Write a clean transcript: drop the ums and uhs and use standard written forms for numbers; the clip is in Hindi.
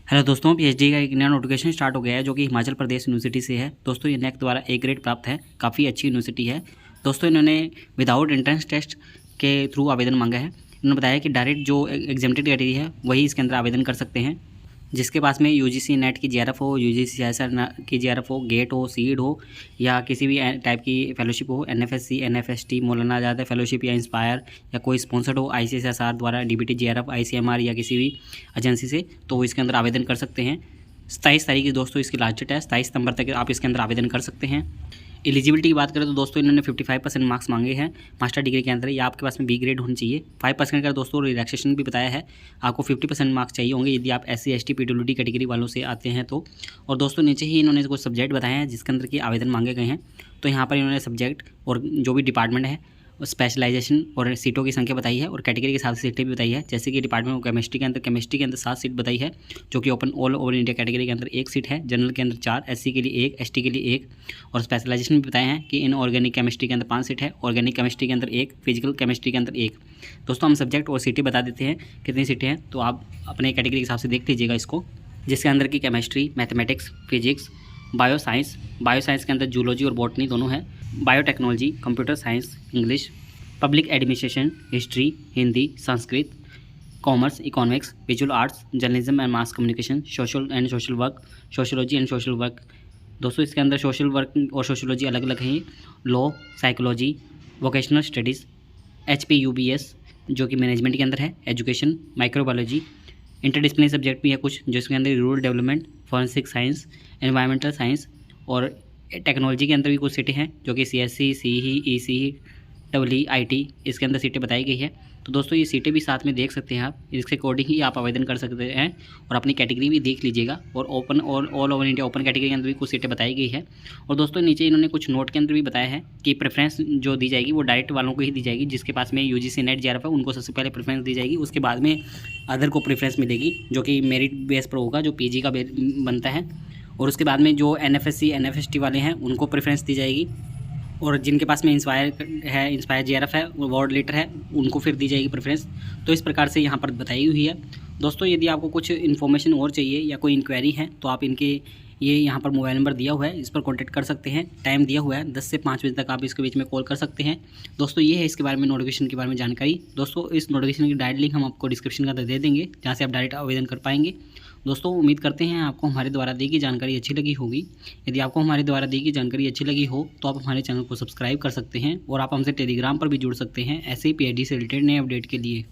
हेलो दोस्तों, पीएचडी का एक नया नोटिफिकेशन स्टार्ट हो गया है जो कि हिमाचल प्रदेश यूनिवर्सिटी से है। दोस्तों ये नेक द्वारा ए ग्रेड प्राप्त है, काफ़ी अच्छी यूनिवर्सिटी है। दोस्तों इन्होंने विदाउट एंट्रेंस टेस्ट के थ्रू आवेदन मांगा है। इन्होंने बताया कि डायरेक्ट जो एग्जामिनेटेड कैटेगरी है वही इसके अंदर आवेदन कर सकते हैं, जिसके पास में यूजीसी नेट की जेआरएफ हो, यूजीसी सीएसआर की जेआरएफ हो, गेट हो, सीड हो या किसी भी टाइप की फेलोशिप हो, एनएफएससी, एनएफएसटी, मौलाना आज़ाद फेलोशिप या इंस्पायर या कोई स्पॉन्सर्ड हो आईसीएसआर द्वारा, डीबीटी, जेआरएफ, आईसीएमआर या किसी भी एजेंसी से, तो वो इसके अंदर आवेदन कर सकते हैं। 27 तारीख की दोस्तों इसकी लास्ट डेट है। 27 सितंबर तक आप इसके अंदर आवेदन कर सकते हैं। एलिजिबिलिटी की बात करें तो दोस्तों इन्होंने 55% मार्क्स मांगे हैं मास्टर डिग्री के अंदर, या आपके पास में बी ग्रेड होनी चाहिए। 5% का दोस्तों रिलैक्सेशन भी बताया है, आपको 50% मार्क्स चाहिए होंगे यदि आप SC ST PWD कैटेगरी वालों से आते हैं तो। और दोस्तों नीचे ही इन्होंने कुछ सब्जेक्ट बताए हैं जिसके अंदर की आवेदन मांगे गए हैं। तो यहाँ पर इन्होंने सब्जेक्ट और जो भी डिपार्टमेंट है, स्पेशलाइजेशन और सीटों की संख्या बताई है और कैटेगरी के हिसाब से सीटें भी बताई है। जैसे कि डिपार्टमेंट ऑफ केमिस्ट्री के अंदर 7 सीट बताई है, जो कि open all over India category के अंदर 1 सीट है, जनरल के अंदर 4, SC के लिए 1, ST के लिए 1, और स्पेशलाइजेशन भी बताए हैं कि इन ऑर्गेनिक केमिस्ट्री के अंदर 5 सीट है, ऑर्गेनिक केमिस्ट्री के अंदर 1, फिजिकल केमिस्ट्री के अंदर 1। दोस्तों हम सब्जेक्ट और सीटें बता देते हैं कितनी सीटें हैं, तो आप अपने कैटेगरी के हिसाब से देख लीजिएगा इसको। जिसके अंदर की केमिस्ट्री, मैथमेटिक्स, फिजिक्स, बायोसाइंस के अंदर जूलॉजी और बॉटनी दोनों है, biotechnology, computer science, English, public administration, history, Hindi, Sanskrit, commerce, economics, visual arts, journalism and mass communication, social and social work, sociology and social work. दोस्तों इसके अंदर सोशल वर्क और सोशोलॉजी अलग अलग हैं। Law, psychology, vocational studies, HPUBS जो कि मैनेजमेंट के अंदर है, एजुकेशन, माइक्रोबायोलॉजी, इंटरडिसिप्लिनरी सब्जेक्ट भी है कुछ जिसके अंदर rural development, forensic science, environmental science, और टेक्नोलॉजी के अंदर भी कुछ सीटें हैं जो कि CSE, CE, ECE, IT इसके अंदर सीटें बताई गई है। तो दोस्तों ये सीटें भी साथ में देख सकते हैं आप, इसके अकॉर्डिंग ही आप आवेदन कर सकते हैं और अपनी कैटेगरी भी देख लीजिएगा। और ओपन और all over India open category के अंदर भी कुछ सीटें बताई गई है। और दोस्तों नीचे इन्होंने कुछ नोट के अंदर भी बताया है कि प्रेफरेंस जो दी जाएगी वो डायरेक्ट वालों को ही दी जाएगी, जिसके पास में UGC नेट जेआरएफ है उनको सबसे पहले प्रेफरेंस दी जाएगी, उसके बाद में अदर को प्रेफरेंस मिलेगी जो कि मेरिट बेस पर होगा, जो PG का बनता है। और उसके बाद में जो NFSC NFST वाले हैं उनको प्रेफरेंस दी जाएगी, और जिनके पास में इंस्पायर जेआरएफ है, वार्ड लीटर है, उनको फिर दी जाएगी प्रेफरेंस। तो इस प्रकार से यहाँ पर बताई हुई है। दोस्तों यदि आपको कुछ इन्फॉर्मेशन और चाहिए या कोई इंक्वायरी है तो आप इनके ये यहाँ पर मोबाइल नंबर दिया हुआ है, इस पर कांटेक्ट कर सकते हैं। टाइम दिया हुआ है 10 से 5 बजे तक, आप इसके बीच में कॉल कर सकते हैं। दोस्तों ये है इसके बारे में, नोटिफिकेशन के बारे में जानकारी। दोस्तों इस नोटिफिकेशन की डायरेक्ट लिंक हम आपको डिस्क्रिप्शन के अंदर दे देंगे, जहाँ से आप डायरेक्ट आवेदन कर पाएंगे। दोस्तों उम्मीद करते हैं आपको हमारे द्वारा दी गई जानकारी अच्छी लगी होगी। यदि आपको हमारे द्वारा दी गई जानकारी अच्छी लगी हो तो आप हमारे चैनल को सब्सक्राइब कर सकते हैं और आप हमसे टेलीग्राम पर भी जुड़ सकते हैं ऐसे ही PhD से रिलेटेड नए अपडेट के लिए।